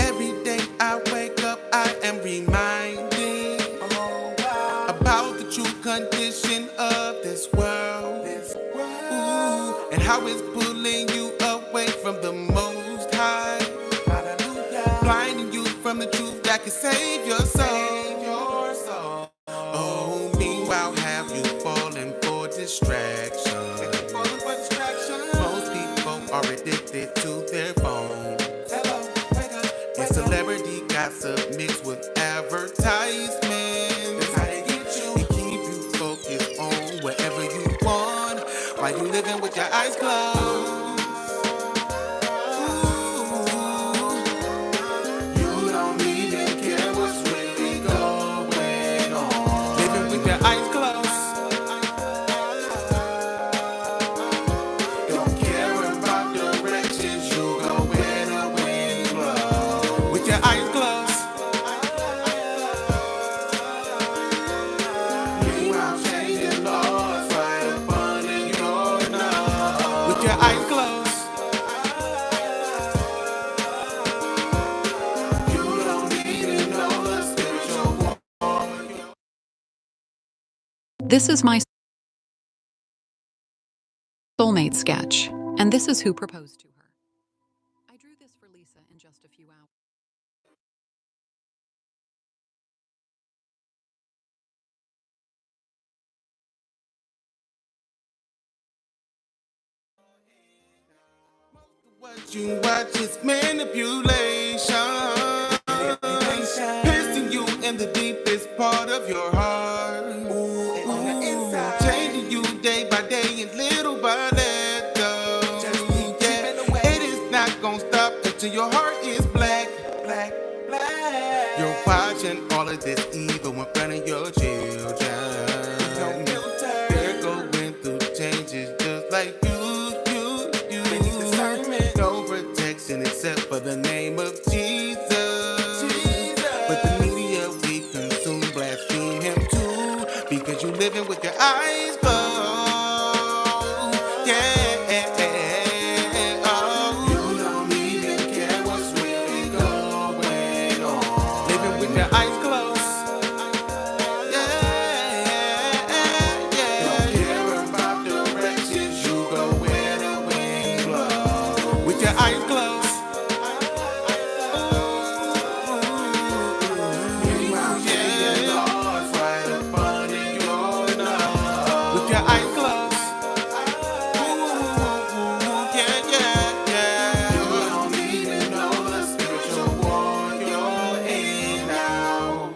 Every day I wake up, I am reminded about the true condition of this world. Ooh, and how it's pulling you away from the Most High, blinding you from the truth that can save your soul. Oh, meanwhile, have you fallen for distraction? Most people are addicted to their phone. And celebrity gossip mixed with advertisements. And keep you focused on whatever you want while you living with your eyes closed. You don't even care what's really going on. Living with your eyes closed. Don't care about directions you go where the wind blows. With your eyes closed. Meanwhile, changing laws right up under your nose. With your eyes closed. This is my soulmate sketch, and this is who proposed to her. I drew this for Lisa in just a few hours. What you watch is manipulation, piercing you in the deepest part of your heart. Changing you day by day and little by little. Yeah, it is not gonna stop until your heart is black. You're watching all of this evil in front of your children. They're going through changes just like you. No protection except for the name of Jesus. But the media we consume blaspheme him too, because you living with your eyes closed. Yeah, oh. You don't even care what's really going on. Living with your eyes closed. Don't care about directions, you go where the wind blows. With your eyes closed. Meanwhile, changing laws right up under your nose. With your eyes closed. Yeah. You don't even know the spiritual war you're in now.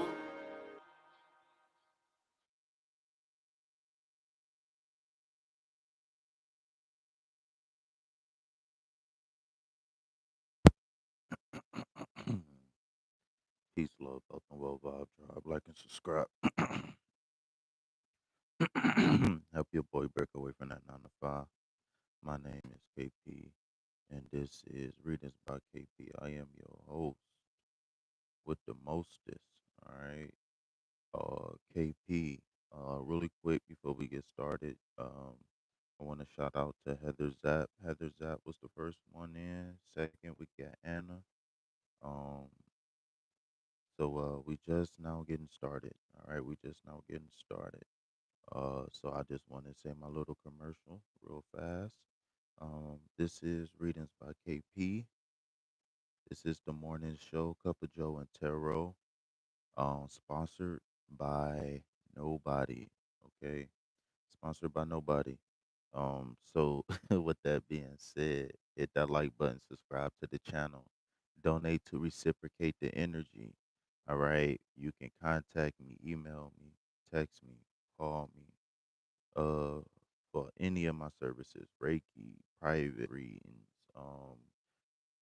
Peace, love, health, and well vibe. Drive, like, and subscribe. Help your boy break away from that 9 to 5. My name is KP, and this is Readings by KP. I am your host with the mostest. All right, KP. Really quick before we get started, I want to shout out to Heather Zapp. Heather Zapp was the first one in. Second, we got Anna. Um, so we just now getting started. All right, we just now getting started. So I just want to say my little commercial real fast. This is Readings by KP. This is the morning show, Cup of Joe and Tarot. Sponsored by nobody. Okay, sponsored by nobody. So with that being said, hit that like button, subscribe to the channel, donate to reciprocate the energy. All right, you can contact me, email me, text me, call me. Uh, for any of my services, Reiki, private readings,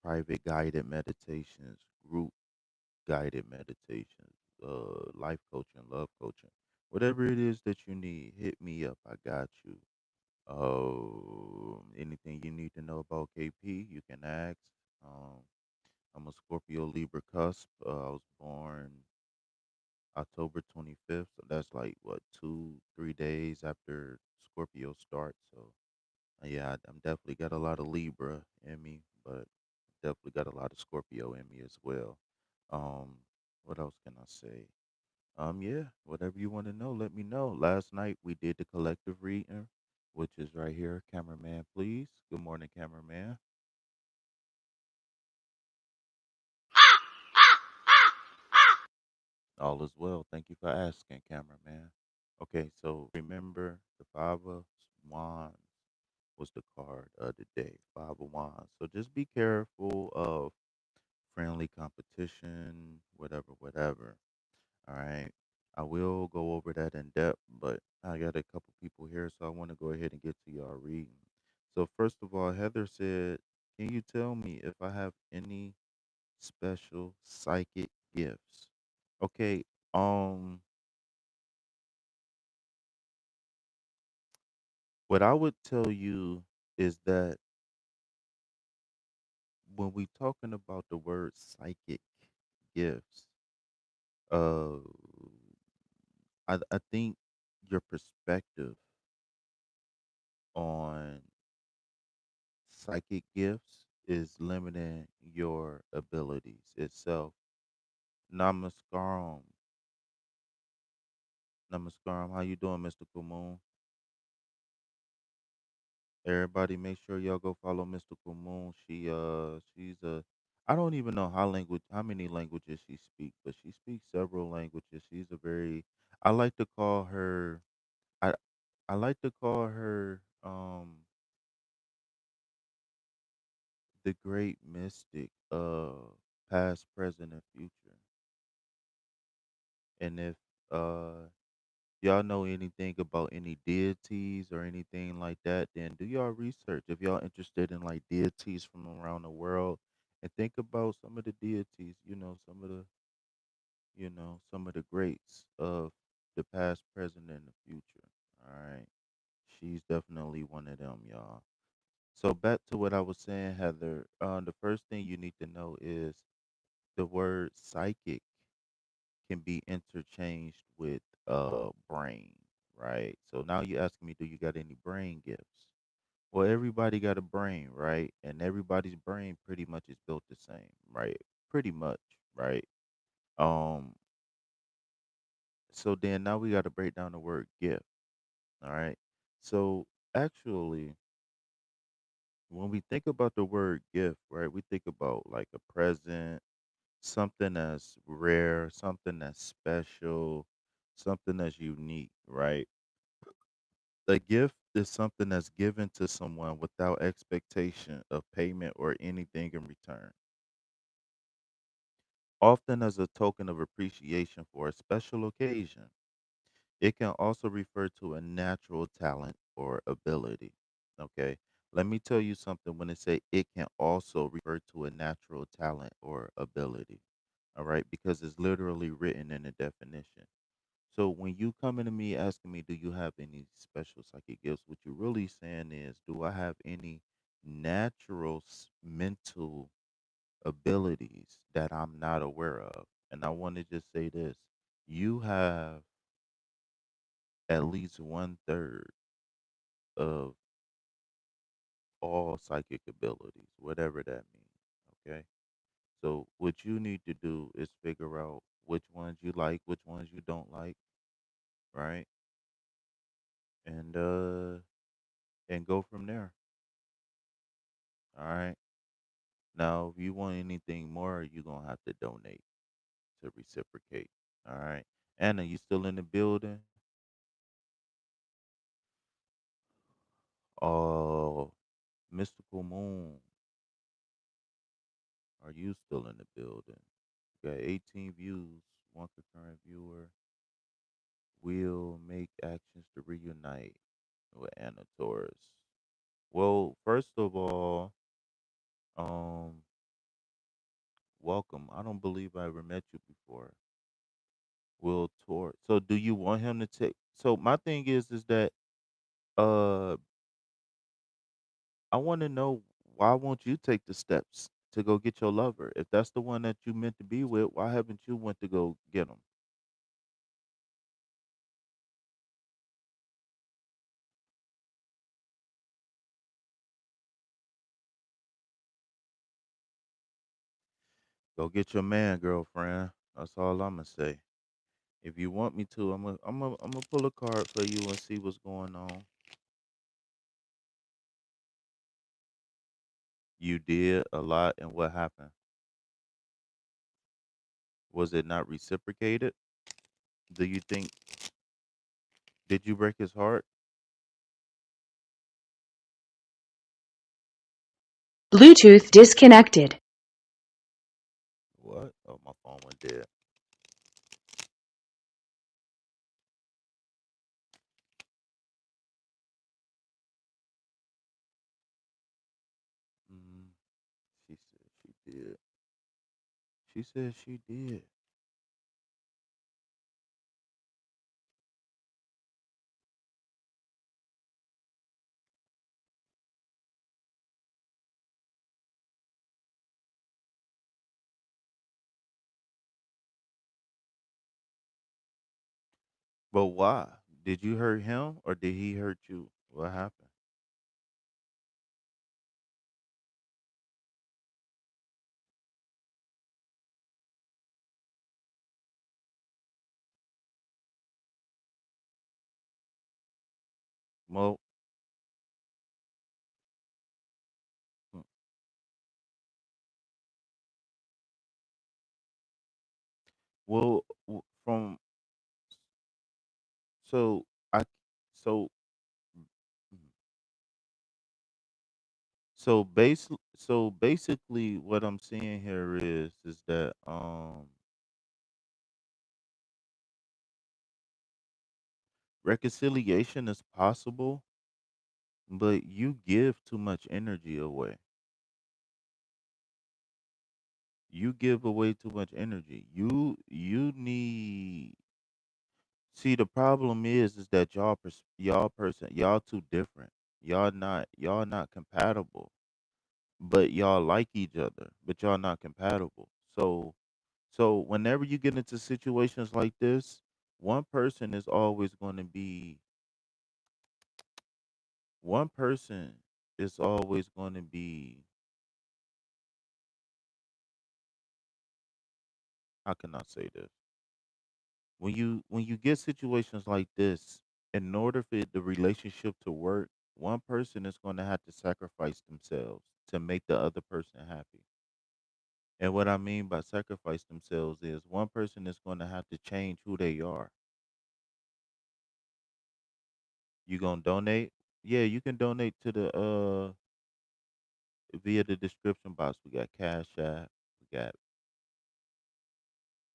private guided meditations, group guided meditations, life coaching, love coaching, whatever it is that you need, hit me up. I got you. Anything you need to know about KP, you can ask. Um, I'm a Scorpio Libra cusp. I was born October 25th, so that's like what 2, 3 days after Scorpio starts. So yeah, I'm definitely got a lot of Libra in me, but definitely got a lot of Scorpio in me as well. Um, what else can I say? Yeah, whatever you want to know, let me know. Last night we did the collective reading, which is right here. Cameraman, please. Good morning, cameraman. All is well. Thank you for asking, cameraman. Okay, so remember the Five of Wands was the card of the day. Five of Wands. So just be careful of friendly competition, whatever, whatever. All right. I will go over that in depth, but I got a couple people here, so I want to go ahead and get to y'all reading. So first of all, Heather said, "Can you tell me if I have any special psychic gifts?" Okay. Um, what I would tell you is that when we talking about the word psychic gifts, uh, I think your perspective on psychic gifts is limiting your abilities itself. Namaskaram. Namaskaram. How you doing, Mr. Moon? Everybody make sure y'all go follow Mystical Moon. She's a I don't even know how many languages she speaks, but she speaks several languages. She's a very I like to call her I I like to call her the great mystic of past, present, and future. And if y'all know anything about any deities or anything like that, then do y'all research. If y'all interested in like deities from around the world, and think about some of the deities, some of the greats of the past, present, and the future. All right. She's definitely one of them, y'all. So back to what I was saying, Heather. The first thing you need to know is the word psychic can be interchanged with brain, right? So now you're asking me, do you got any brain gifts? Well, everybody got a brain, right? And everybody's brain pretty much is built the same, right? Pretty much, right? Um, so then now we got to break down the word gift, all right? So actually, when we think about the word gift, right, we think about like a present, something that's rare, something that's special, something that's unique, right? A gift is something that's given to someone without expectation of payment or anything in return, often as a token of appreciation for a special occasion. It can also refer to a natural talent or ability. Okay. Let me tell you something when it say it can also refer to a natural talent or ability. All right, because it's literally written in the definition. So when you coming to me asking me, do you have any special psychic gifts? What you're really saying is, do I have any natural mental abilities that I'm not aware of? And I want to just say this: you have at least one third of all psychic abilities, whatever that means. Okay. So what you need to do is figure out which ones you like, which ones you don't like, right? And go from there. All right. Now, if you want anything more, you're gonna have to donate to reciprocate. All right. Anna, you still in the building? Oh, Mystical Moon, are you still in the building? You got 18 views, one concurrent viewer. Will make actions to reunite with Anna Torres. Well, first of all, um, welcome. I don't believe I ever met you before. Will Torres. So do you want him to take so my thing is that uh I want to know why won't you take the steps to go get your lover? If that's the one that you meant to be with, why haven't you went to go get him? Go get your man, girlfriend. That's all I'm gonna say. If you want me to, I'm gonna pull a card for you and see what's going on. You did a lot, and what happened? Was it not reciprocated? Do you think? Did you break his heart? Bluetooth disconnected. What? Oh, my phone went dead. Mm, she said she did. She said she did. But why? Did you hurt him or did he hurt you? What happened? Well, mm, well, from so I so mm, so basically what I'm seeing here is that reconciliation is possible, but you give too much energy away. You give away too much energy. You need see the problem is that y'all too different. Y'all not compatible, but y'all like each other, but y'all not compatible. So whenever you get into situations like this, one person is always going to be one person is always going to be how can I say this? When you get situations like this, in order for the relationship to work, one person is going to have to sacrifice themselves to make the other person happy. And what I mean by sacrifice themselves is one person is going to have to change who they are. You gonna donate? Yeah, you can donate to the via the description box. We got Cash App. We got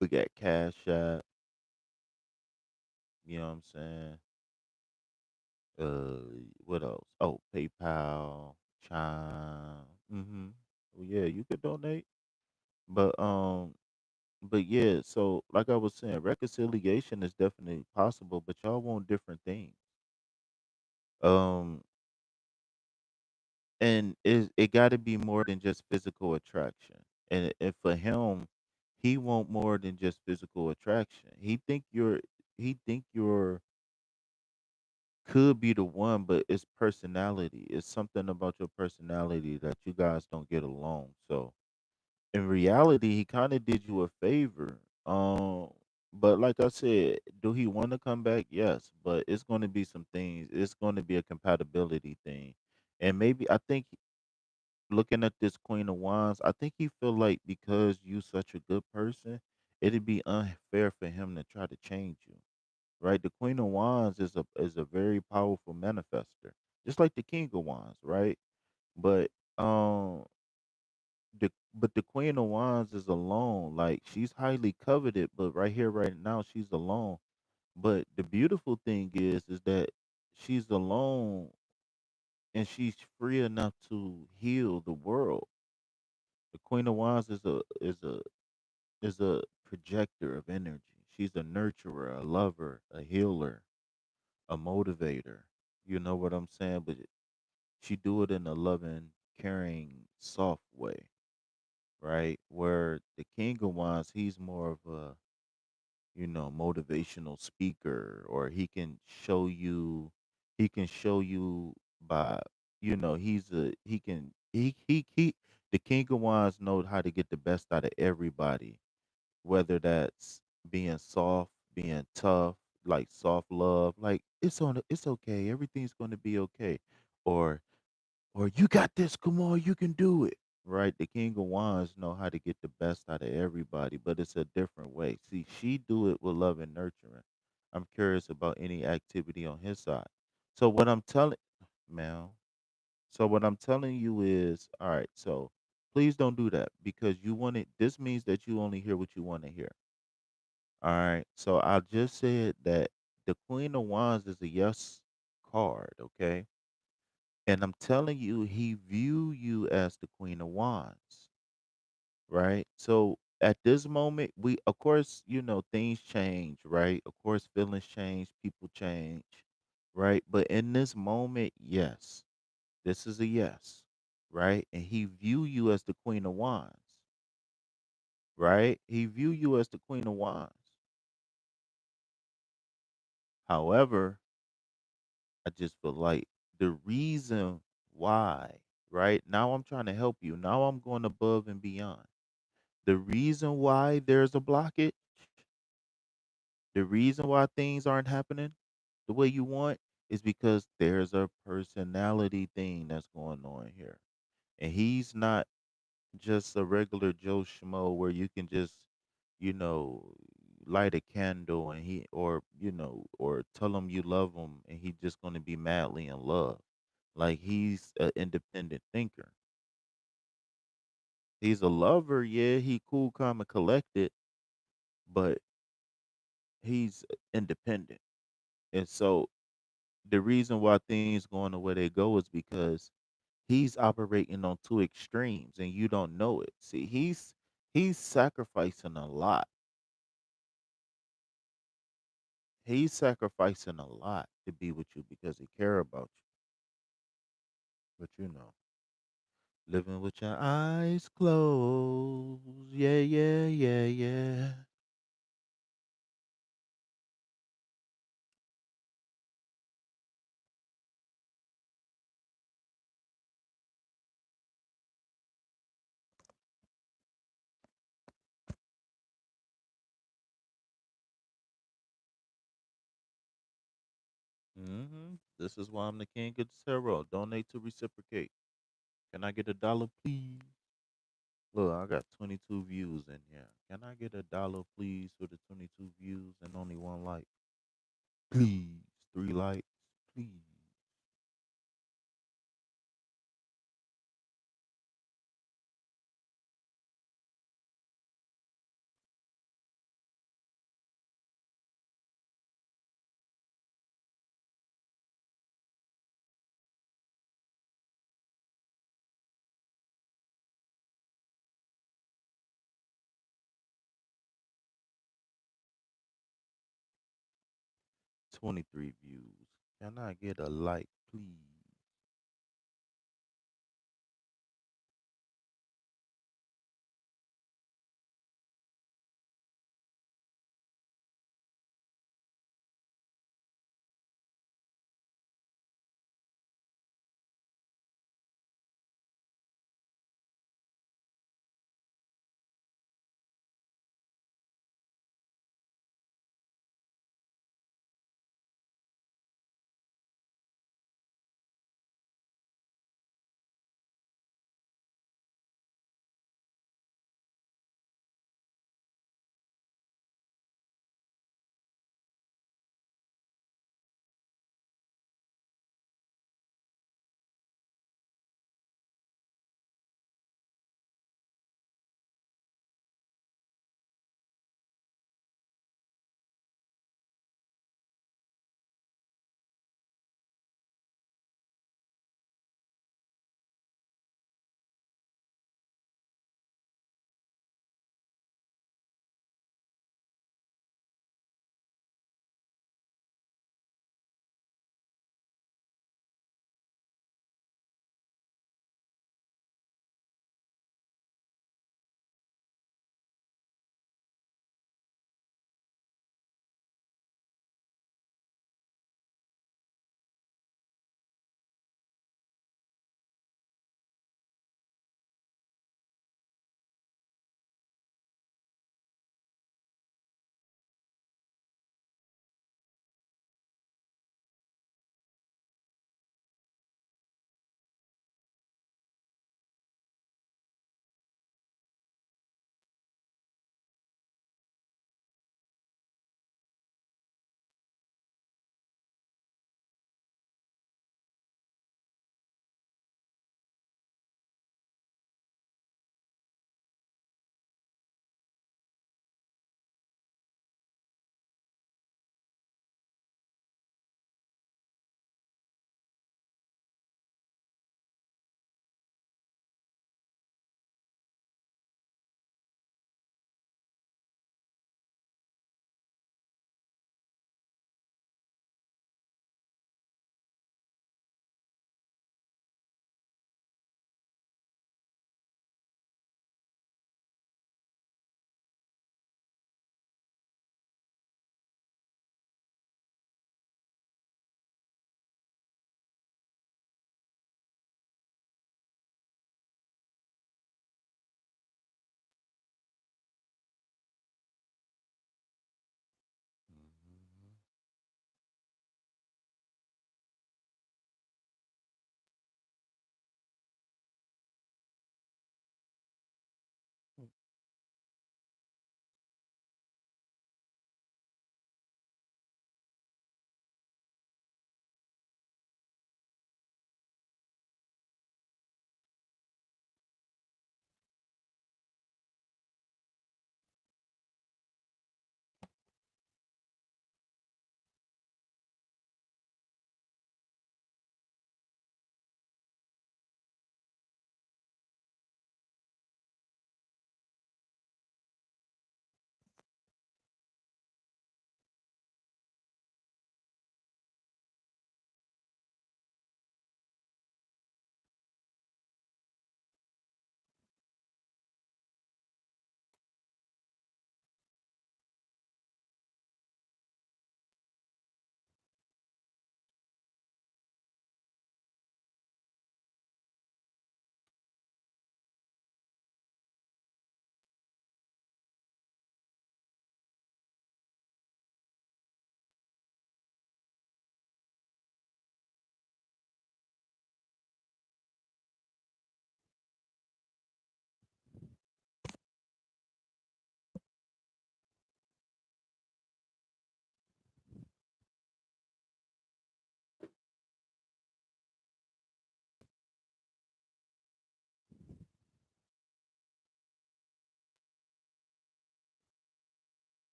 we got Cash App. You know what I'm saying? Uh, what else? Oh, PayPal, Chime. Well, yeah, you could donate, but yeah. So, like I was saying, reconciliation is definitely possible, but y'all want different things. Um, and it got to be more than just physical attraction. And for him, he want more than just physical attraction. He think you're could be the one, but it's personality. It's something about your personality that you guys don't get along. So in reality, he kind of did you a favor. But like I said, do he want to come back? Yes, but it's going to be some things. It's going to be a compatibility thing, and maybe I think looking at this Queen of Wands, I think he feel like because you such a good person, it'd be unfair for him to try to change you. Right? The Queen of Wands is a very powerful manifester, just like the King of Wands, right? But um, the Queen of Wands is alone. Like she's highly coveted, but right here, right now, she's alone. But the beautiful thing is that she's alone and she's free enough to heal the world. The Queen of Wands is a projector of energy. She's a nurturer, a lover, a healer, a motivator. You know what I'm saying? But she do it in a loving, caring, soft way, right? Where the King of Wands, he's more of a motivational speaker, or he can show you by he's a he can he The King of Wands knows how to get the best out of everybody, whether that's being soft, being tough, like soft love, like it's okay, everything's going to be okay, or you got this, come on, you can do it. Right? The King of Wands know how to get the best out of everybody, but it's a different way. See, she do it with love and nurturing. I'm curious about any activity on his side. So what I'm telling, man. So what I'm telling you is, all right. So please don't do that because you want it. This means that you only hear what you want to hear. All right. So I just said that the Queen of Wands is a yes card. Okay. And I'm telling you, he view you as the Queen of Wands, right? So at this moment, we of course, things change, right? Of course, feelings change, people change, right? But in this moment, yes, this is a yes, right? And he view you as the Queen of Wands, right? He view you as the Queen of Wands. However, I just feel like the reason why, right? Now I'm trying to help you. Now I'm going above and beyond. The reason why there's a blockage, the reason why things aren't happening the way you want is because there's a personality thing that's going on here. And he's not just a regular Joe Schmo where you can just, you know, light a candle and or tell him you love him and he's just going to be madly in love. Like he's an independent thinker. He's a lover, yeah, he cool, calm, and collected, but he's independent. And so the reason why things going the way they go is because he's operating on two extremes and you don't know it. See, he's sacrificing a lot. He's sacrificing a lot to be with you because he care about you. But living with your eyes closed. Yeah, yeah, yeah, yeah. This is why I'm the king of the tarot. Donate to reciprocate. Can I get $1, please? Look, I got 22 views in here. Can I get $1, please, for the 22 views and only one like? Please. 3 likes, please. $23 views. Can I get a like, please?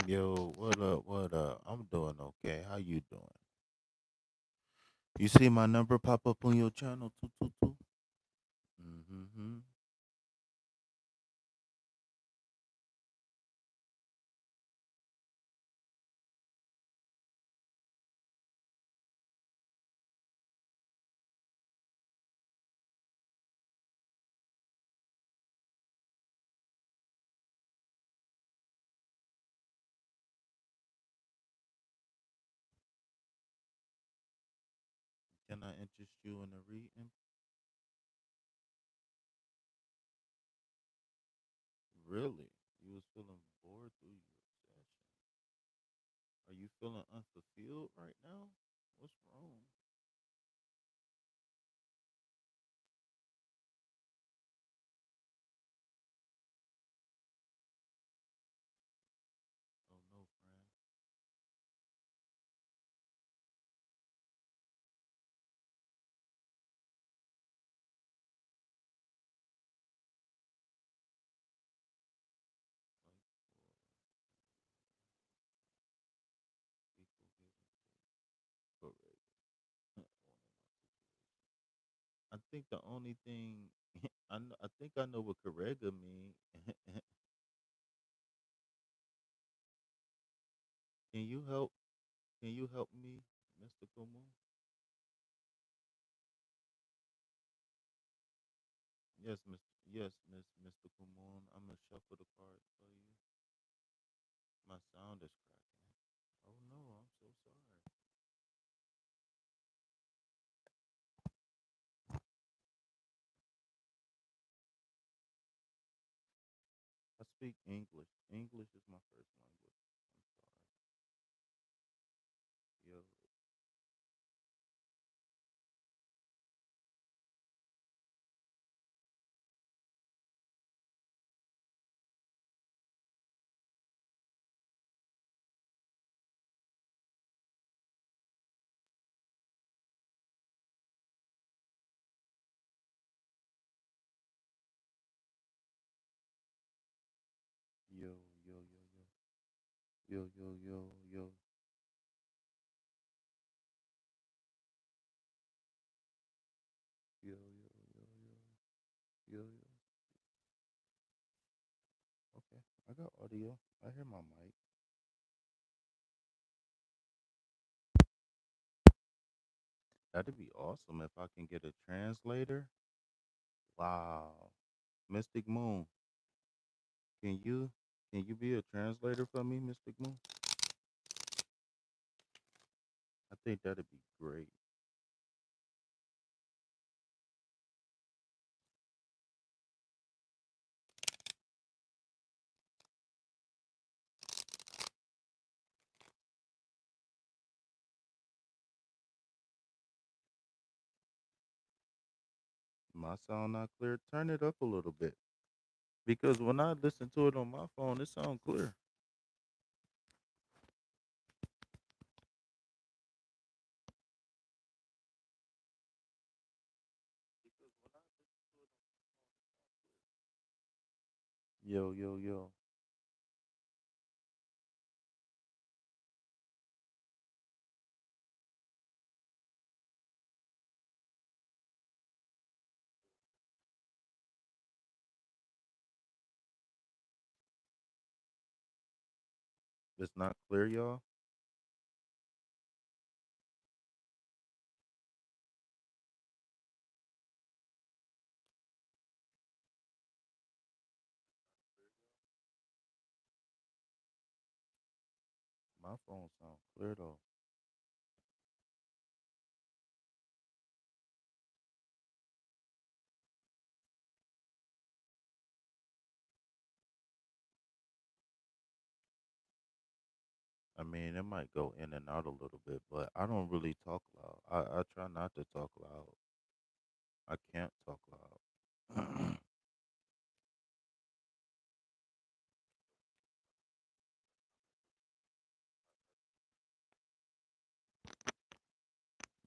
Yo, what up? What up? I'm doing okay. How you doing? You see my number pop up on your channel? 222. Mm-hmm. Can I interest you in a reading? Really? You was feeling bored through your session. Are you feeling unfulfilled right now? What's wrong? Oh no, friend. Like equal give and take. Correct. I think the only thing I think I know what correga mean. Can you help? Can you help me, Mr. Kumu? Yes, Miss. Yes, Mr. Kumon. I'm gonna shuffle the cards for you. My sound is cracking. Oh no, I'm so sorry. I speak English. English is my first language. I'm sorry. Yo, yo, yo, yo, yo, yo, yo, yo, yo, yo, yo, yo, yo, yo, yo. Okay, I got audio. I hear my mic. That'd be awesome if I can get a translator. Wow, Mystic Moon, can you be a translator for me, Mystic Moon? I think that'd be great. My sound not clear. Turn it up a little bit because when I listen to it on my phone, it sounds clear. Yo, yo, yo. It's not clear, y'all. My phone sounds clear though. I mean, it might go in and out a little bit, but I don't really talk loud. I try not to talk loud. I can't talk loud.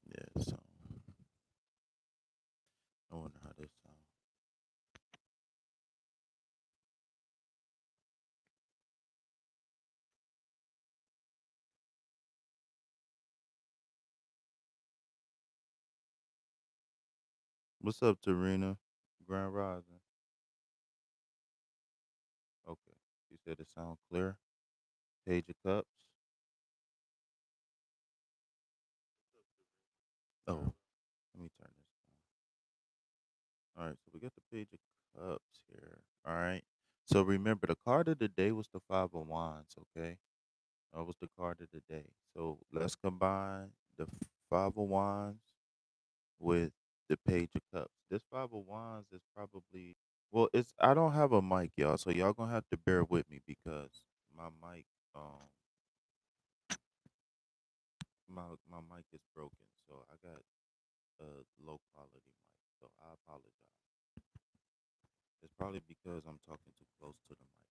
Yeah, so I wonder how this sounds. What's up, Tarina? Grand Rising. Okay. You said it sound clear. Page of Cups. Oh, let me turn this down. All right, so we got the Page of Cups here. All right. So remember, the card of the day was the Five of Wands. Okay, that was the card of the day. So let's combine the Five of Wands with the Page of Cups. This Five of Wands is probably well. It's I don't have a mic, y'all, so y'all gonna have to bear with me because my mic my mic is broken, so I got a low quality mic. So I apologize. It's probably because I'm talking too close to the mic.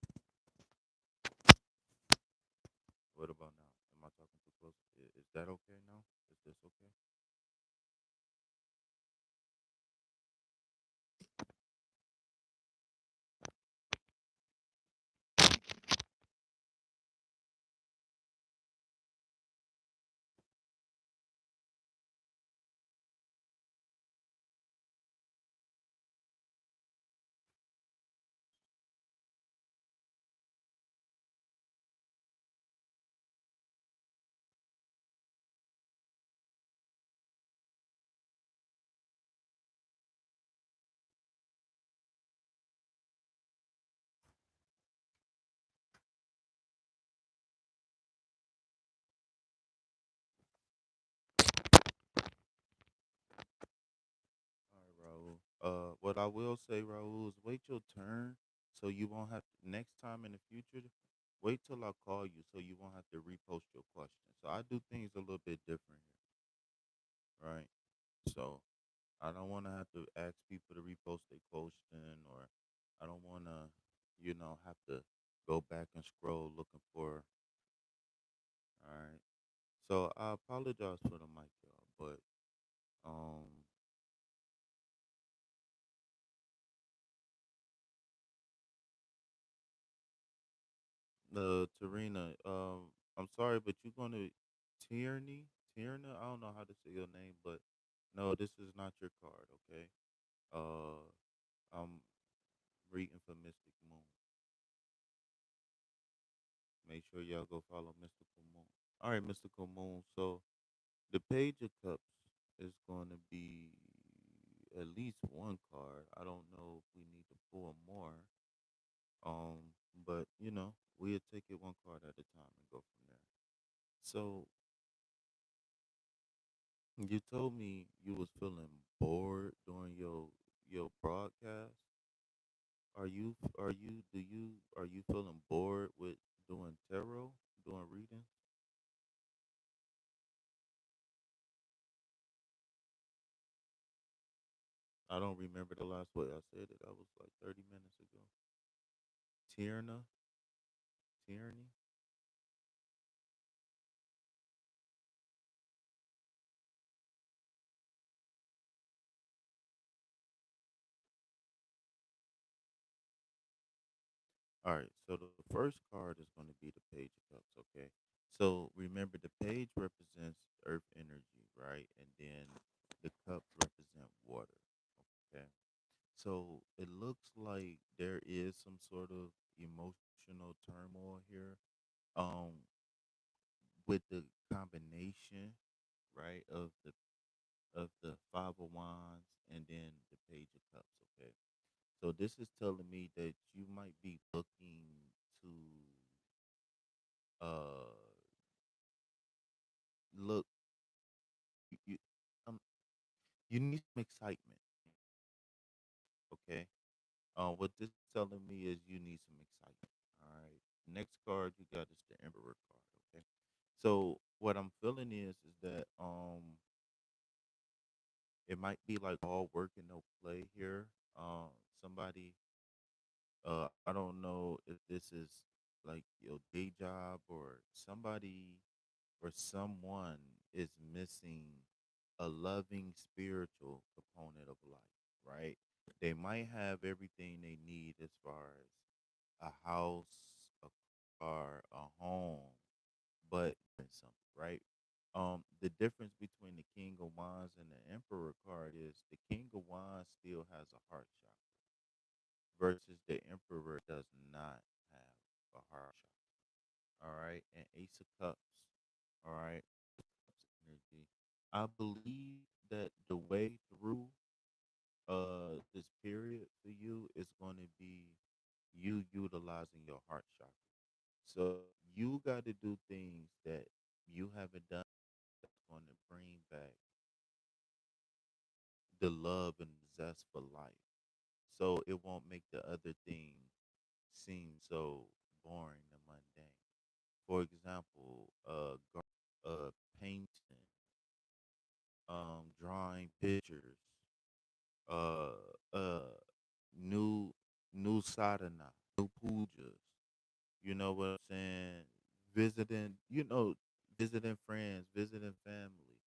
What about now? Am I talking too close? Is that okay now? Is this okay? All right, Raul. What I will say, Raul, is wait your turn so you won't have next time in the future. Wait till I call you so you won't have to repost your question. So I do things a little bit different here, right? So I don't want to have to ask people to repost their question, or I don't want to, have to go back and scroll looking for. All right. So I apologize for the mic, y'all, but um, Tarina, I'm sorry, but you're gonna Tierney, Tierna. I don't know how to say your name, but no, this is not your card, okay? Uh, I'm reading for Mystic Moon. Make sure y'all go follow Mystical Moon. All right, Mystical Moon. So the Page of Cups is going to be at least one card. I don't know if we need to pull more. But we'll take it one card at a time and go from there. So you told me you was feeling bored during your broadcast. Are you feeling bored with doing tarot, doing reading? I don't remember the last way I said it. That was like 30 minutes ago. Tierna, Tierney. All right. So the first card is going to be the Page of Cups. Okay. So remember, the page represents Earth energy, right? And then the cups represent water. Okay. So it looks like there is some sort of emotional turmoil here. Um, with the combination, right, of the Five of Wands and then the Page of Cups. Okay. So this is telling me that you might be looking to uh look you um you need some excitement. Okay. What this is telling me is you need some excitement. All right. Next card you got is the Emperor card. Okay. So what I'm feeling is that it might be like all work and no play here. Somebody I don't know if this is like your day job, or somebody or someone is missing a loving spiritual component of life, right? They might have everything they need as far as a house, a car, a home, but something, right? The difference between the King of Wands and the Emperor card is the King of Wands still has a heart chakra versus the Emperor does not have a heart chakra. All right, and Ace of Cups. All right, energy. I believe that the way through this period for you is going to be you utilizing your heart chakra. So you got to do things that you haven't done that's going to bring back the love and zest for life. So it won't make the other things seem so boring and mundane. For example, painting, drawing pictures, uh, uh, new new sadhana, new pujas. You know what I'm saying? Visiting, visiting friends, visiting family.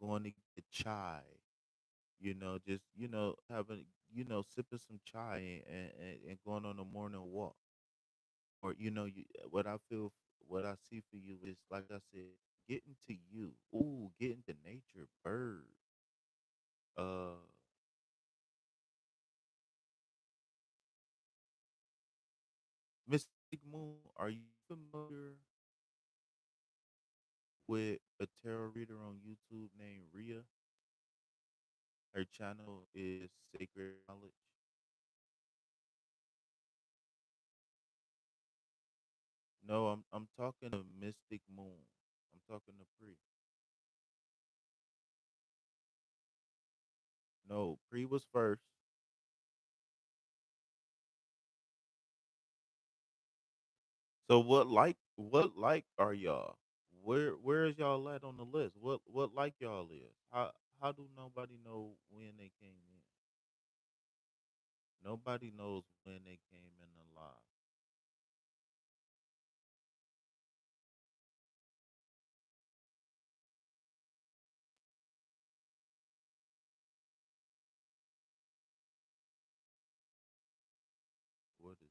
Going to get chai. Just having sipping some chai and going on a morning walk. Or what I feel, what I see for you is like I said, getting to you. Ooh, getting to nature, birds. Uh, Mystic Moon, are you familiar with a tarot reader on YouTube named Ria? Her channel is Sacred Knowledge. No, I'm talking to Mystic Moon. I'm talking to Pre. No, Pre was first. So what like are y'all? Where is y'all at on the list? What like y'all is? How do nobody know when they came in? Nobody knows when they came in alive. What is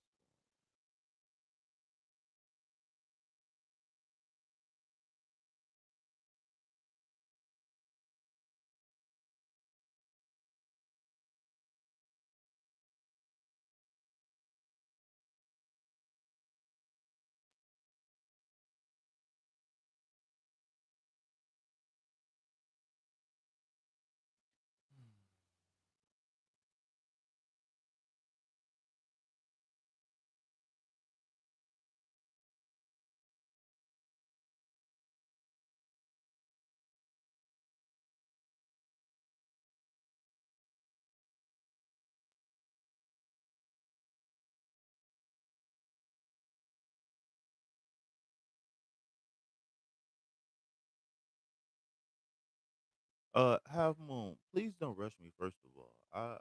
Half Moon, please don't rush me. First of all, I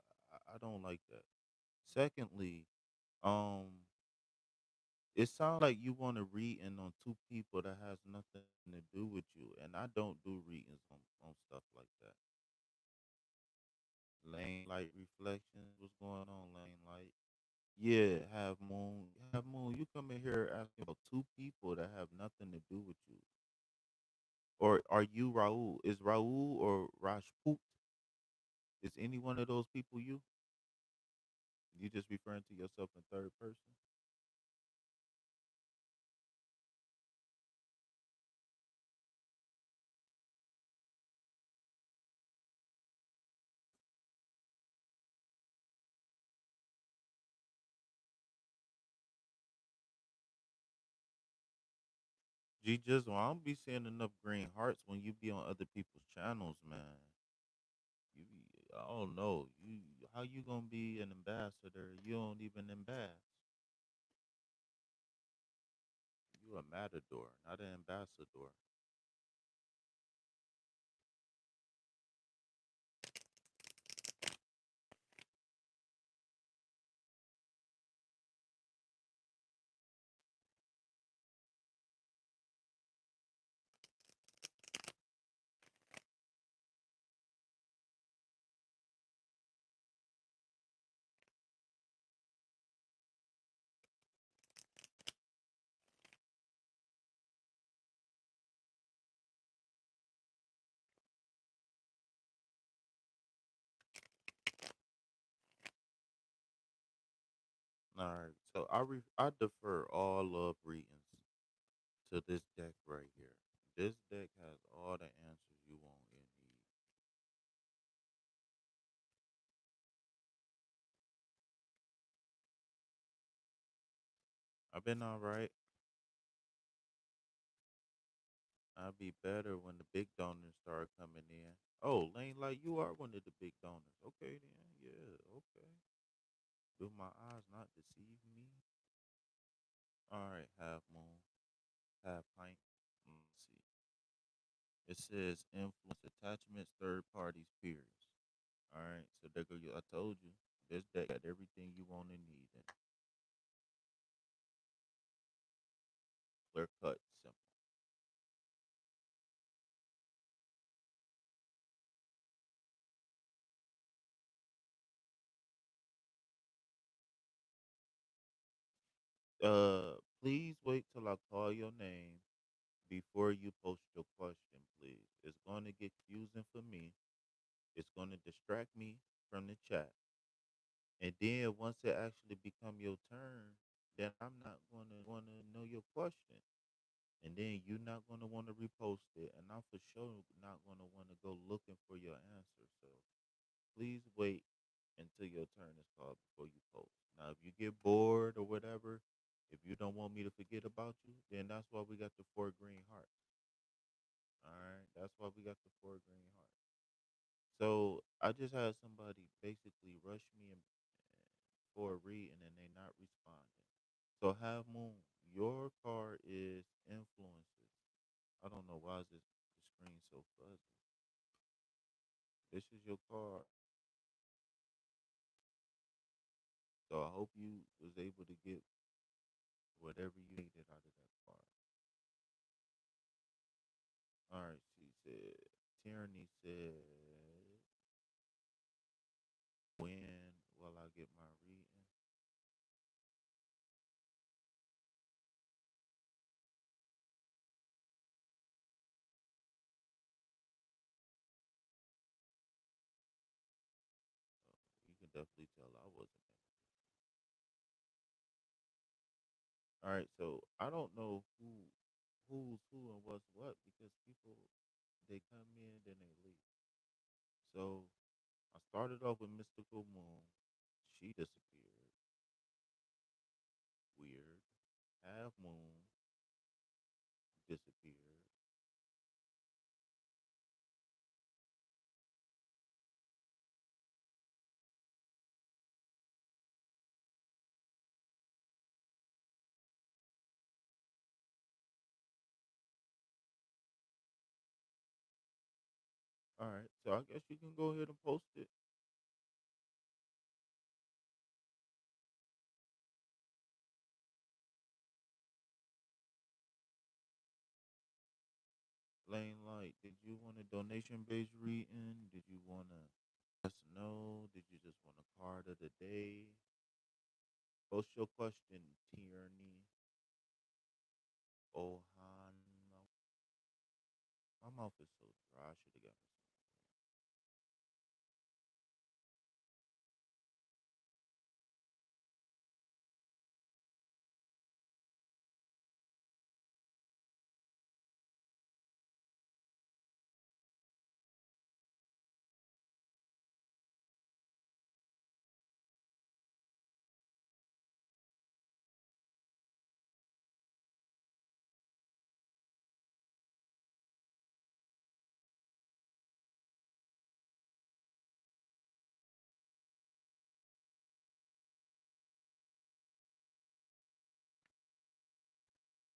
don't like that. Secondly, um, it sounds like you want to read in on two people that has nothing to do with you, and I don't do readings on stuff like that. Lane Light Reflections, what's going on, Lane Light? Yeah, Half Moon. You come in here asking about two people that have nothing to do with you, or are you Raul? Is Raul or Rajput? Is any one of those people you? You just referring to yourself in third person? G just well, I don't be seeing enough green hearts when you be on other people's channels, man. I don't know. How you gonna be an ambassador? You don't even embass. You a matador, not an ambassador. All right. So I defer all of readings to this deck right here. This deck has all the answers you want and need. I've been all right. I'll be better when the big donors start coming in. Oh, Lane, like you are one of the big donors. Okay, then. Yeah, okay. Do my eyes not deceive me? All right, half moon, half pint. Let's see. It says influence attachments, third parties, peers. All right, so there go. I told you, this deck got everything you want and need. In. Clear cut, simple. Please wait till I call your name before you post your question, please. It's going to get confusing for me. It's going to distract me from the chat. And then once it actually become your turn, then I'm not going to want to know your question. And then you're not going to want to repost it. And I'm for sure not going to want to go looking for your answer. So please wait until your turn is called before you post. Now, if you get bored or whatever, if you don't want me to forget about you, then that's why we got the four green hearts. All right, that's why we got the four green hearts. So I just had somebody basically rush me for a read and then they not responding. So Half Moon, your card is influences. I don't know why is this the screen so fuzzy. This is your card. So I hope you was able to get whatever you needed out of that card. All right, she said. Tyranny said, when will I get my reading? You can definitely tell I wasn't there. All right, so I don't know who's who and what's what because people they come in then they leave. So I started off with Mystical Moon. She disappeared. Weird. Half Moon disappeared. All right, so I guess you can go ahead and post it. Lane Light, did you want a donation based reading? Did you want to yes no? Did you just want a card of the day? Post your question, Tierney. Ohana. My mouth is so dry. I should have got me some.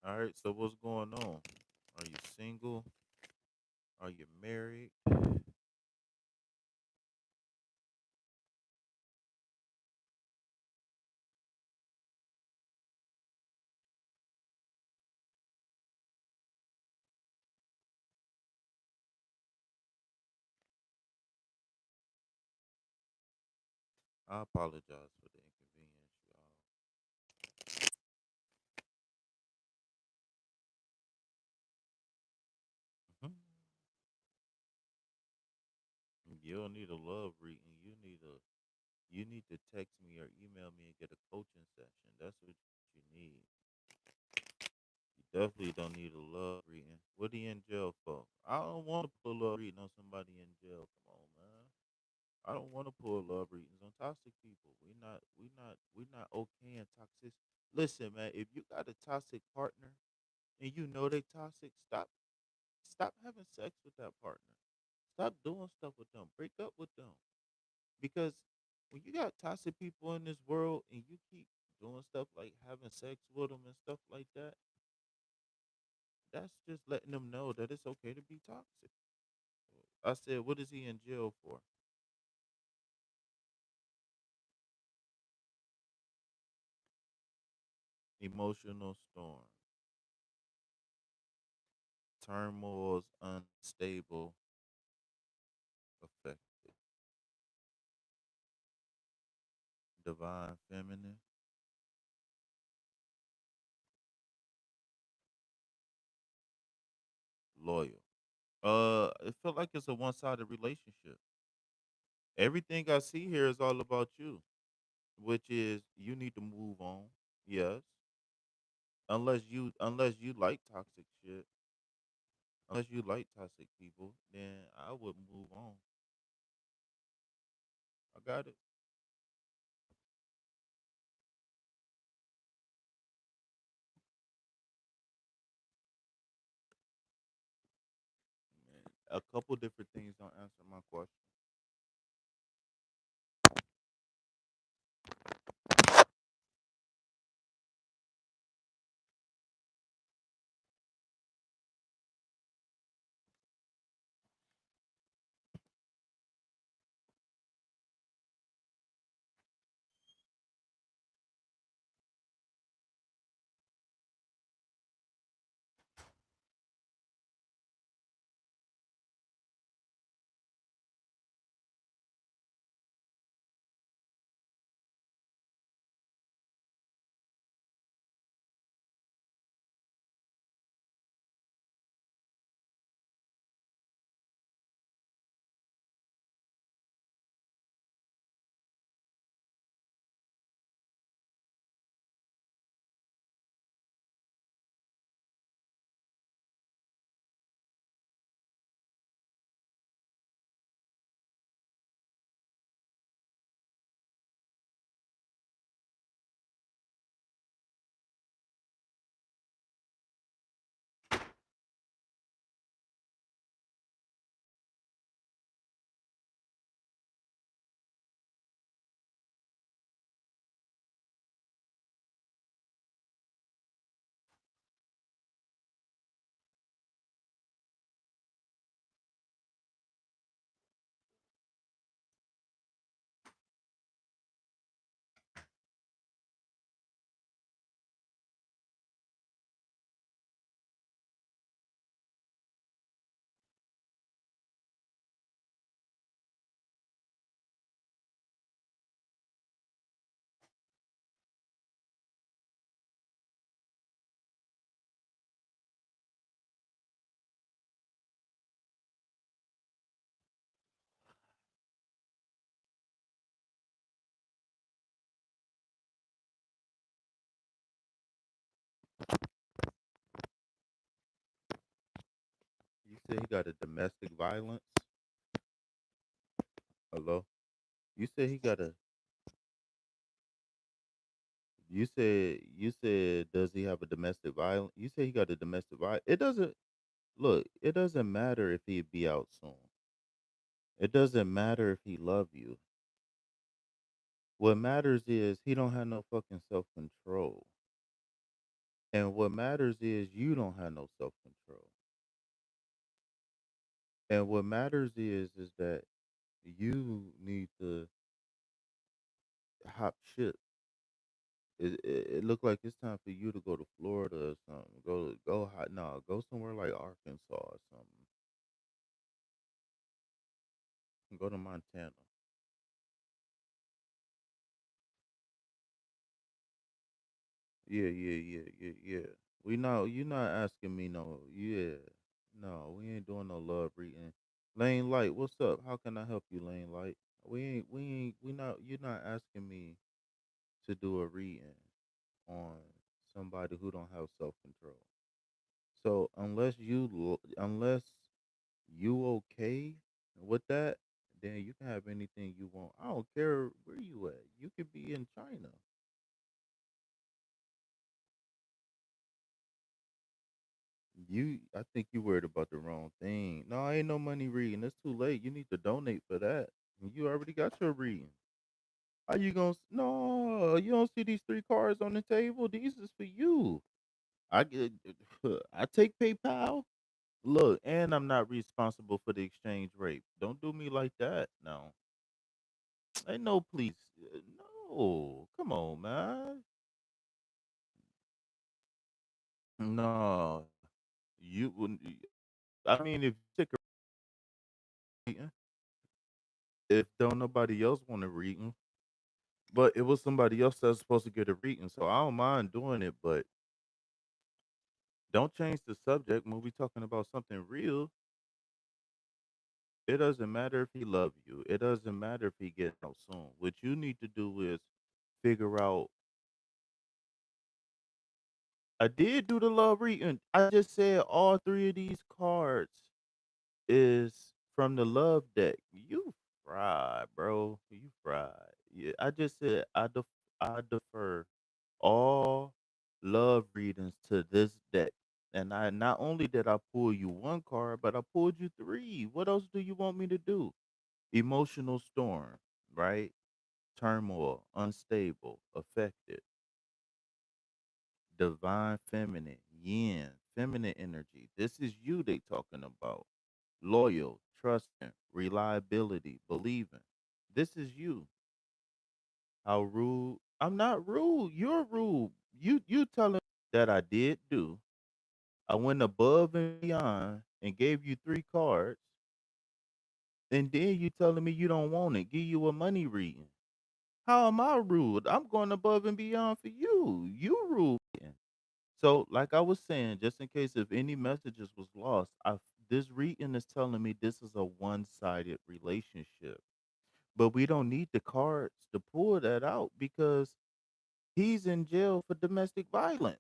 All right, so what's going on? Are you single? Are you married? I apologize for the inconvenience, y'all. You don't need a love reading. You need a You need to text me or email me and get a coaching session. That's what you need. You definitely don't need a love reading. What are you in jail for? I don't want to pull a love reading on somebody in jail. Come on, man. I don't want to pull love readings on toxic people. We not okay in toxic. Listen, man, if you got a toxic partner and you know they toxic, stop having sex with that partner. Stop doing stuff with them. Break up with them. Because when you got toxic people in this world and you keep doing stuff like having sex with them and stuff like that, that's just letting them know that it's okay to be toxic. I said, what is he in jail for? Emotional storm, turmoil's unstable, affected, divine feminine, loyal. It felt like it's a one-sided relationship. Everything I see here is all about you, which is you need to move on. Yes, unless you like toxic shit, unless you like toxic people, then I would move on. I got it. Man, a couple different things don't answer my question. You said he got a domestic violence. Hello. You said he got a. You said does he have a domestic violence? You said he got a domestic violence. It doesn't look. It doesn't matter if he be out soon. It doesn't matter if he love you. What matters is he don't have no fucking self control. And what matters is you don't have no self control. And what matters is that you need to hop ship. It look like it's time for you to go to Florida or something. Go hot no, go somewhere like Arkansas or something. Go to Montana. Yeah. We know you not asking me no. Yeah, no, we ain't doing no love reading. Lane Light, what's up? How can I help you, Lane Light? we not. You're not asking me to do a reading on somebody who don't have self control. So unless you okay with that, then you can have anything you want. I don't care where you at. You could be in China. I think you worried about the wrong thing. No, ain't no money reading. It's too late. You need to donate for that. You already got your reading. How you gonna? No, you don't see these three cards on the table. These is for you. I get. I take PayPal. Look, and I'm not responsible for the exchange rate. Don't do me like that. No, ain't no please. No, come on, man. No, you wouldn't. I mean, if you take a reading, if don't nobody else want to read 'em, but it was somebody else that's supposed to get a reading, so I don't mind doing it. But don't change the subject when we talking about something real. It doesn't matter if he love you. It doesn't matter if he get out soon. What you need to do is figure out. I did do the love reading. I just said all three of these cards is from the love deck. You fried, bro. You fried. Yeah, I just said I defer all love readings to this deck. And I not only did I pull you one card, but I pulled you three. What else do you want me to do? Emotional storm, right? Turmoil, unstable, affected, divine feminine, yin, feminine energy. This is you they talking about. Loyal, trusting, reliability, believing. This is you. How rude? I'm not rude. You're rude. You telling that I did do. I went above and beyond and gave you three cards, and then you telling me you don't want it. Give you a money reading. How am I rude? I'm going above and beyond for you. You rude. So, like I was saying, just in case if any messages was lost, this reading is telling me this is a one-sided relationship. But we don't need the cards to pull that out because he's in jail for domestic violence.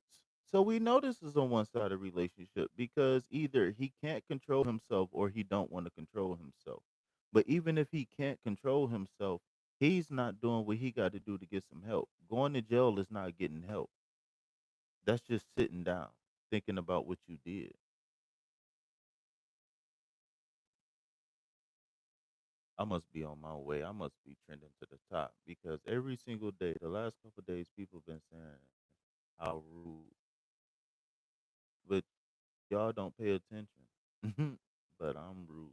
So we know this is a one-sided relationship because either he can't control himself or he don't want to control himself. But even if he can't control himself, he's not doing what he got to do to get some help. Going to jail is not getting help. That's just sitting down, thinking about what you did. I must be on my way. I must be trending to the top because every single day, the last couple of days, people been saying how rude, but y'all don't pay attention. But I'm rude.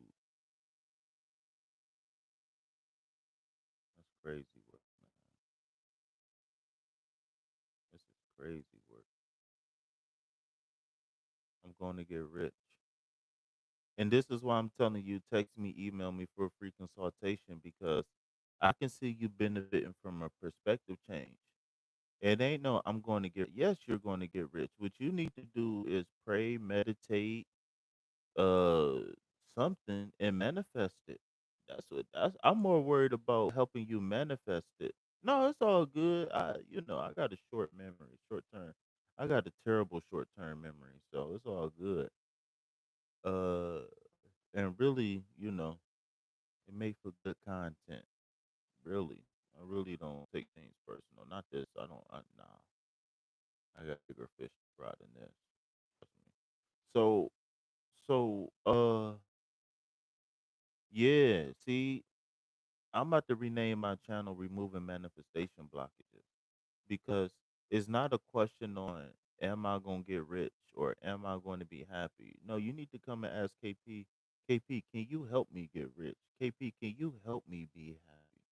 That's crazy work, man. This is crazy work. I'm going to get rich. And this is why I'm telling you, text me, email me for a free consultation because I can see you benefiting from a perspective change. It ain't no, I'm going to get, yes, you're going to get rich. What you need to do is pray, meditate, uh, something and manifest it. I'm more worried about helping you manifest it. No, it's all good. I got a short memory, short term. I got a terrible short term memory, so it's all good. Uh, and really, it makes for good content. Really, I really don't take things personal. Not this. I don't. Nah, I got bigger fish to fry than this. Trust me. So, yeah. See, I'm about to rename my channel "Removing Manifestation Blockages" because it's not a question on am I gonna get rich or am I going to be happy. No, you need to come and ask KP. KP, can you help me get rich? KP, can you help me be happy?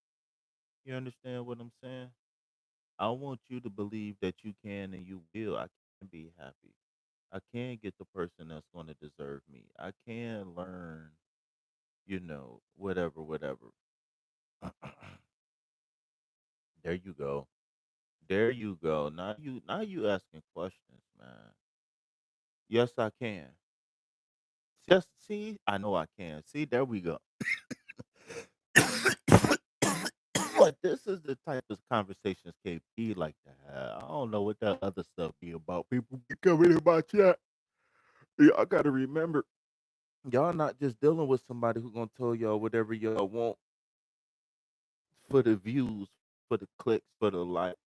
You understand what I'm saying? I want you to believe that you can and you will. I can be happy. I can get the person that's going to deserve me. I can learn, whatever, whatever. There you go. There you go. Now you asking questions, man. Yes, I can. Just see, I know I can. See, there we go. this is the type of conversations KP like to have. I don't know what that other stuff be about. People be coming in my chat. Y'all gotta remember, y'all not just dealing with somebody who gonna tell y'all whatever y'all want for the views, for the clicks, for the likes.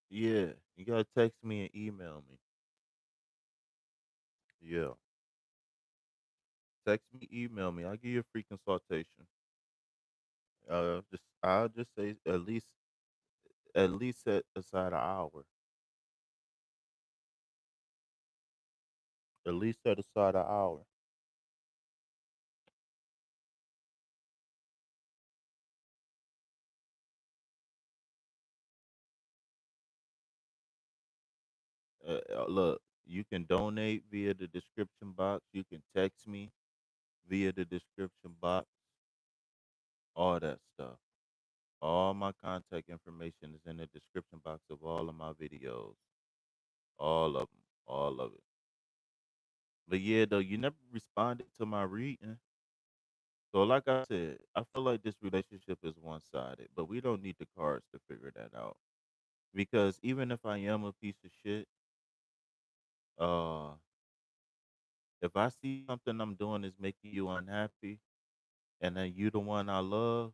Yeah, you gotta text me and email me. Yeah, text me, email me. I'll give you a free consultation. I'll just say at least set aside an hour. At least set aside an hour. Look, you can donate via the description box. You can text me via the description box. All that stuff. All my contact information is in the description box of all of my videos. All of them. All of it. But yeah, though, you never responded to my reading. So, like I said, I feel like this relationship is one sided, but we don't need the cards to figure that out. Because even if I am a piece of shit, uh, if I see something I'm doing is making you unhappy, and then you the one I love,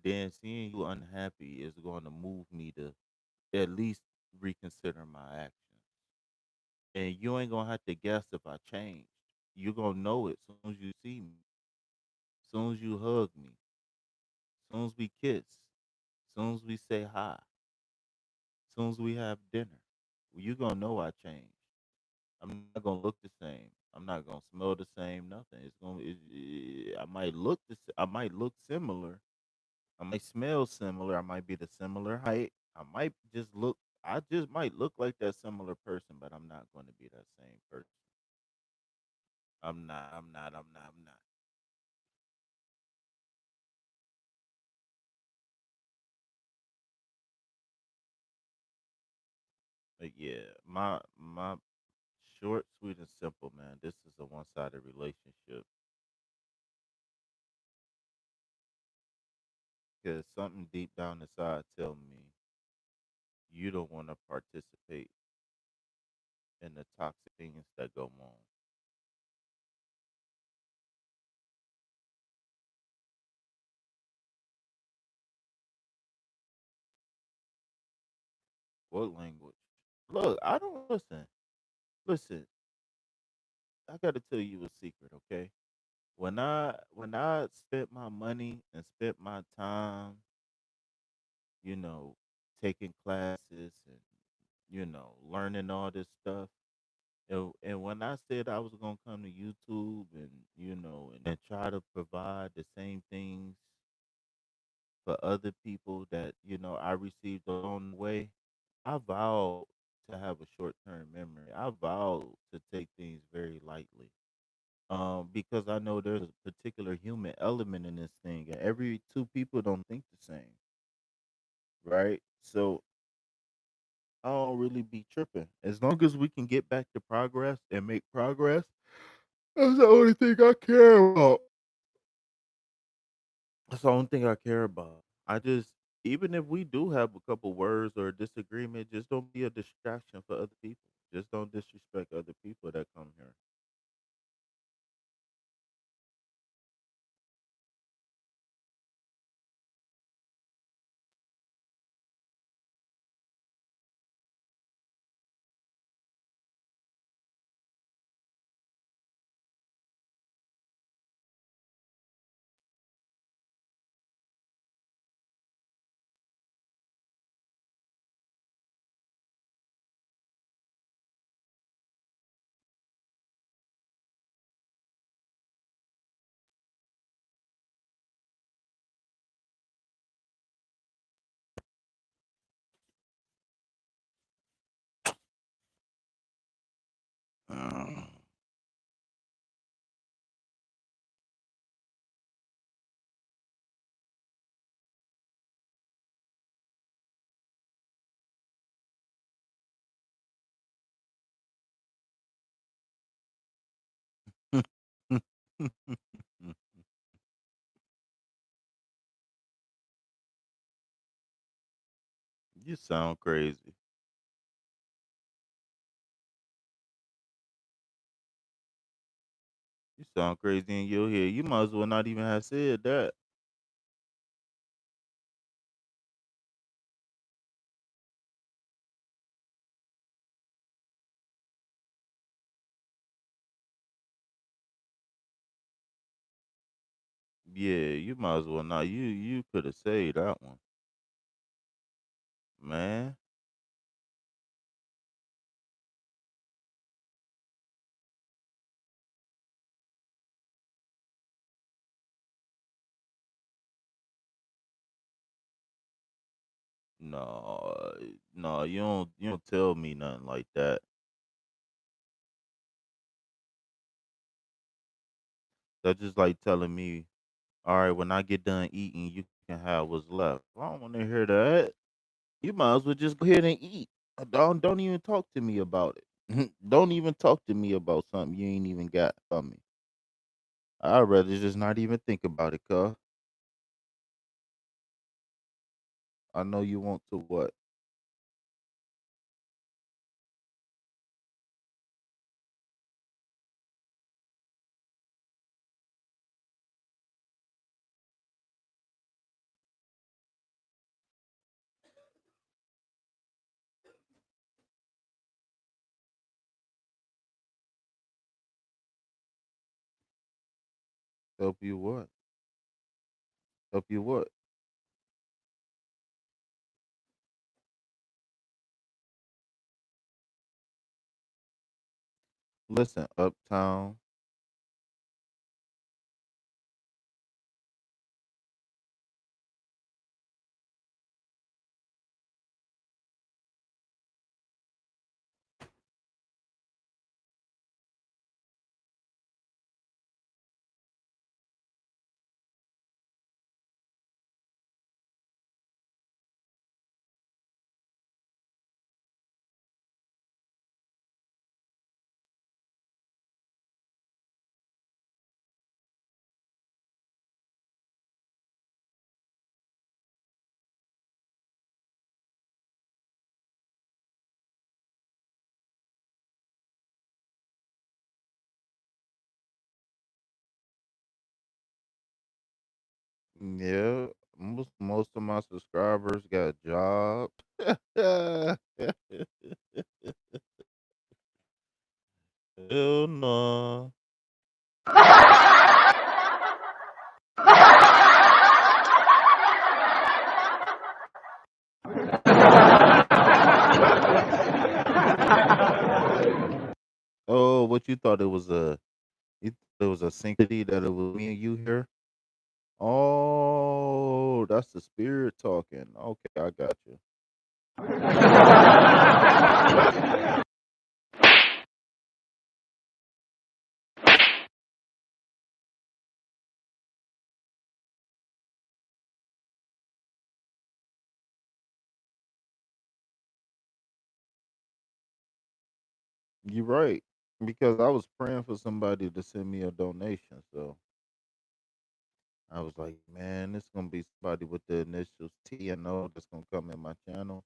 then seeing you unhappy is going to move me to at least reconsider my actions. And you ain't gonna have to guess if I changed. You gonna know it soon as you see me, soon as you hug me, soon as we kiss, soon as we say hi, soon as we have dinner. You gonna know I changed. I'm not gonna look the same. I'm not gonna smell the same. Nothing. I might I might look similar. I might smell similar. I might be the similar height. I just might look like that similar person, but I'm not going to be that same person. I'm not. But yeah, my short, sweet, and simple, man. This is a one-sided relationship because something deep down inside tell me you don't want to participate in the toxic things that go on. What language? Look, I don't listen. Listen, I got to tell you a secret, okay? When I spent my money and spent my time, you know, taking classes and learning all this stuff. And when I said I was gonna come to YouTube and and try to provide the same things for other people that I received along the way, I vowed to have a short term memory. I vowed to take things very lightly. Because I know there's a particular human element in this thing, and every two people don't think the same, right? So I don't really be tripping. As long as we can get back to progress and make progress, that's the only thing I care about. That's the only thing I care about. I just, even if we do have a couple words or a disagreement, just don't be a distraction for other people. Just don't disrespect other people that come here. You sound crazy. You sound crazy in your head. You might as well not even have said that. Yeah, you might as well not. You could have said that one, man. No, no, you don't tell me nothing like that. That's just like telling me, all right, when I get done eating, you can have what's left. I don't want to hear that. You might as well just go ahead and eat. Don't even talk to me about it. Don't even talk to me about something you ain't even got from me. I'd rather just not even think about it, cuz I know you want to what? Help you what? Help you what? Listen, Uptown. Yeah, most of my subscribers got jobs. Hell no. Oh, what you thought it was a? You thought it was a synchrony that it was me and you here? Oh, that's the spirit talking. Okay, I got you. You're right. Because I was praying for somebody to send me a donation. So I was like, man, it's gonna be somebody with the initials T and O that's gonna come in my channel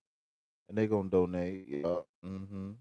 and they gonna donate. Yeah. Mm-hmm.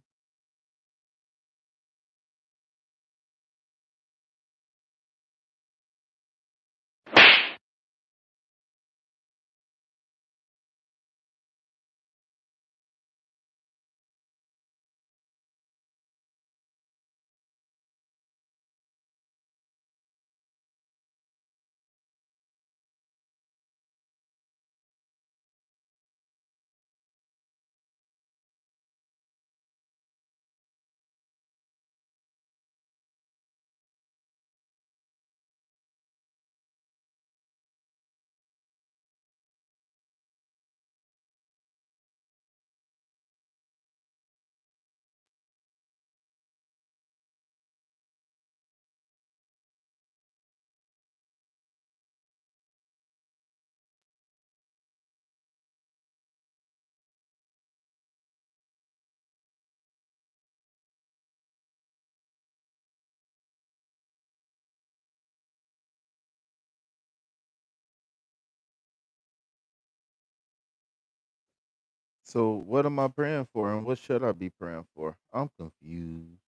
So what am I praying for and what should I be praying for? I'm confused.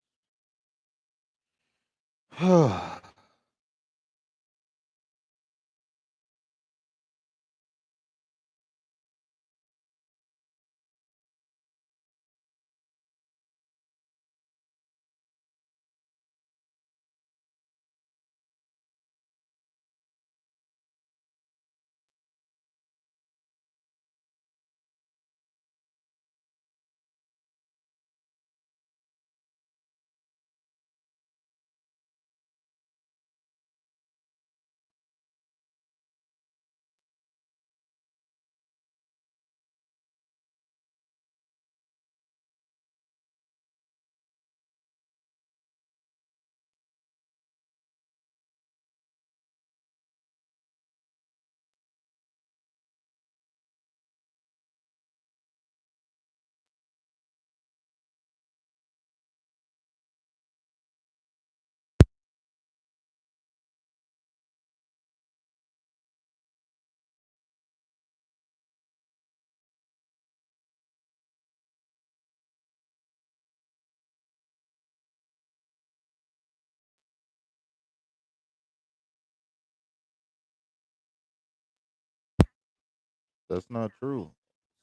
That's not true.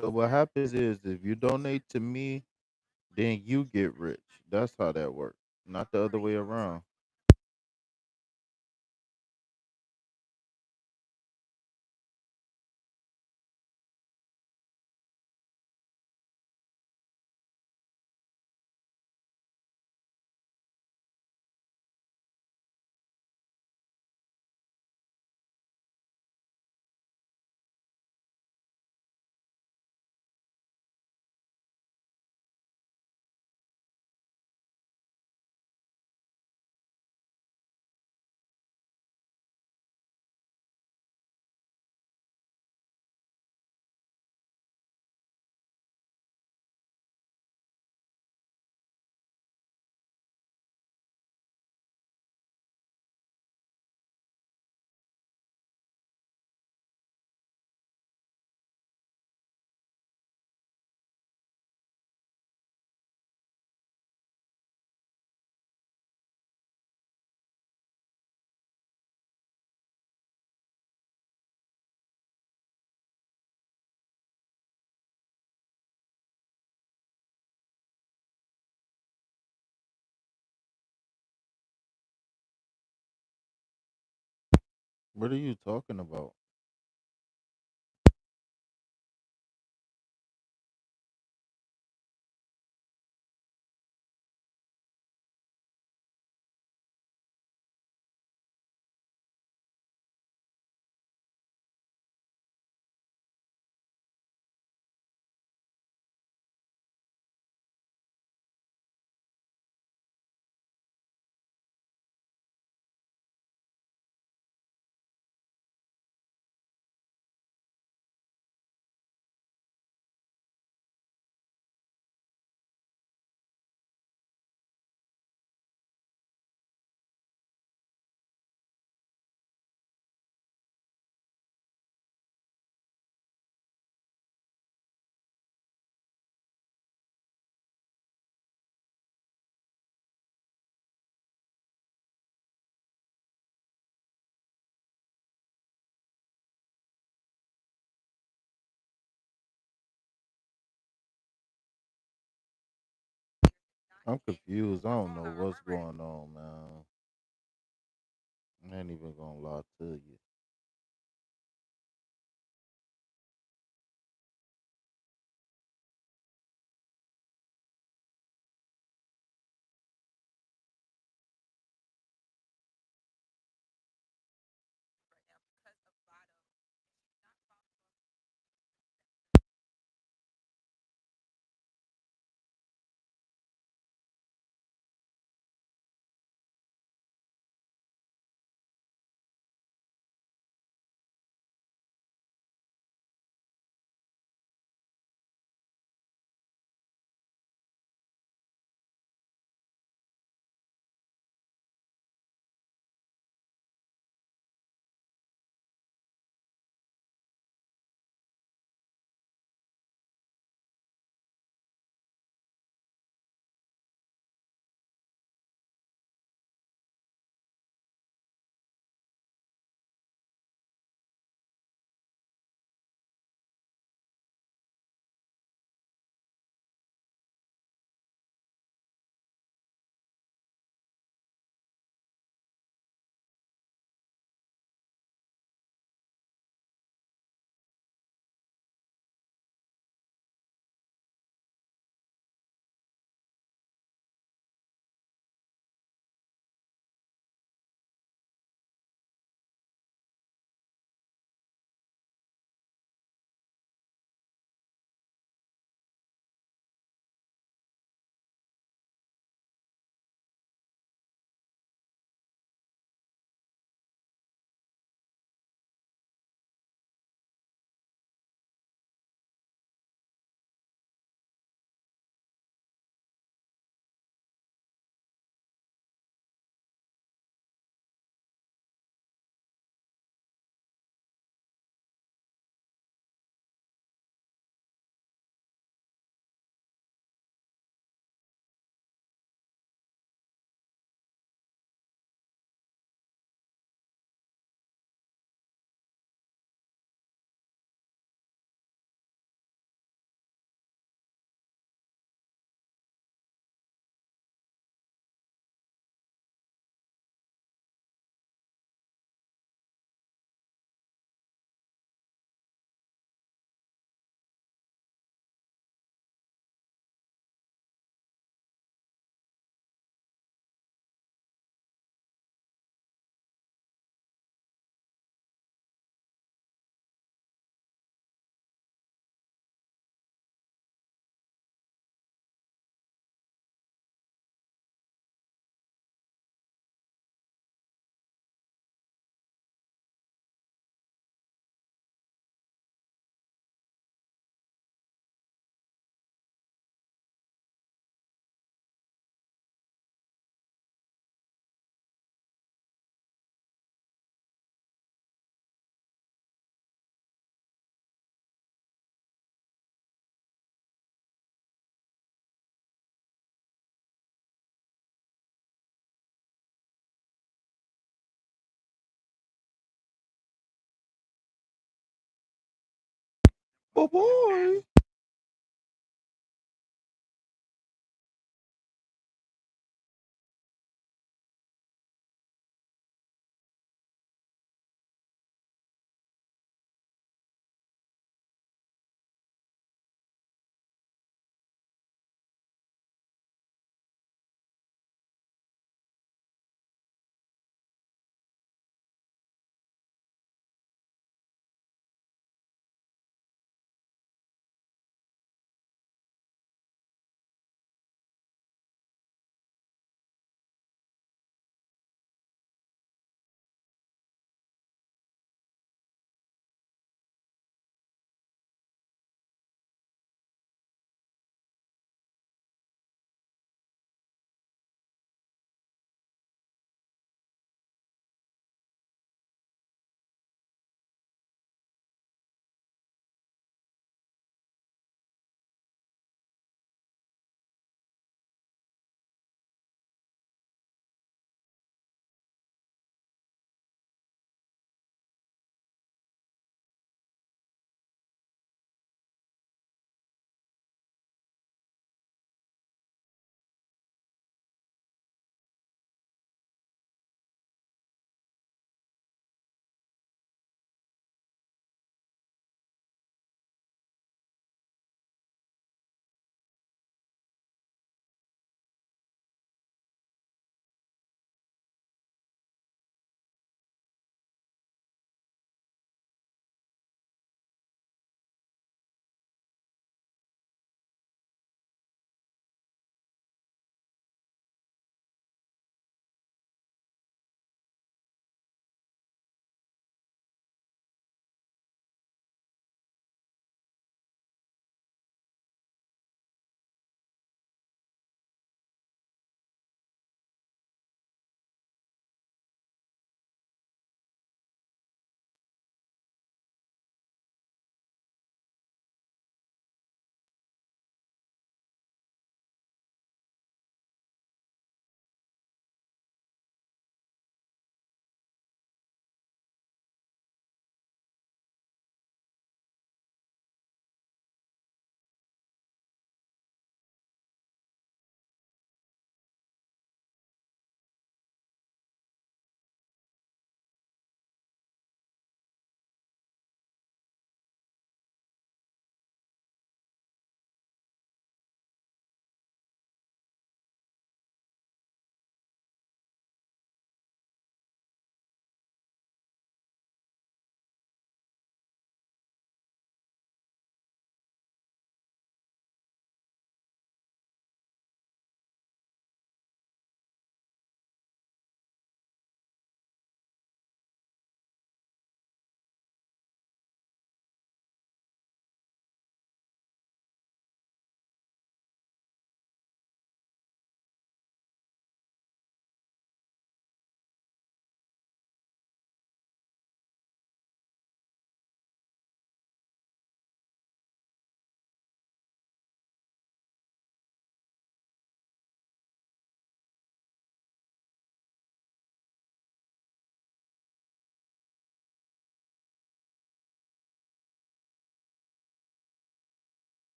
So what happens is if you donate to me, then you get rich. That's how that works. Not the other way around. What are you talking about? I'm confused. I don't know what's going on, man. I ain't even gonna lie to you. Boy.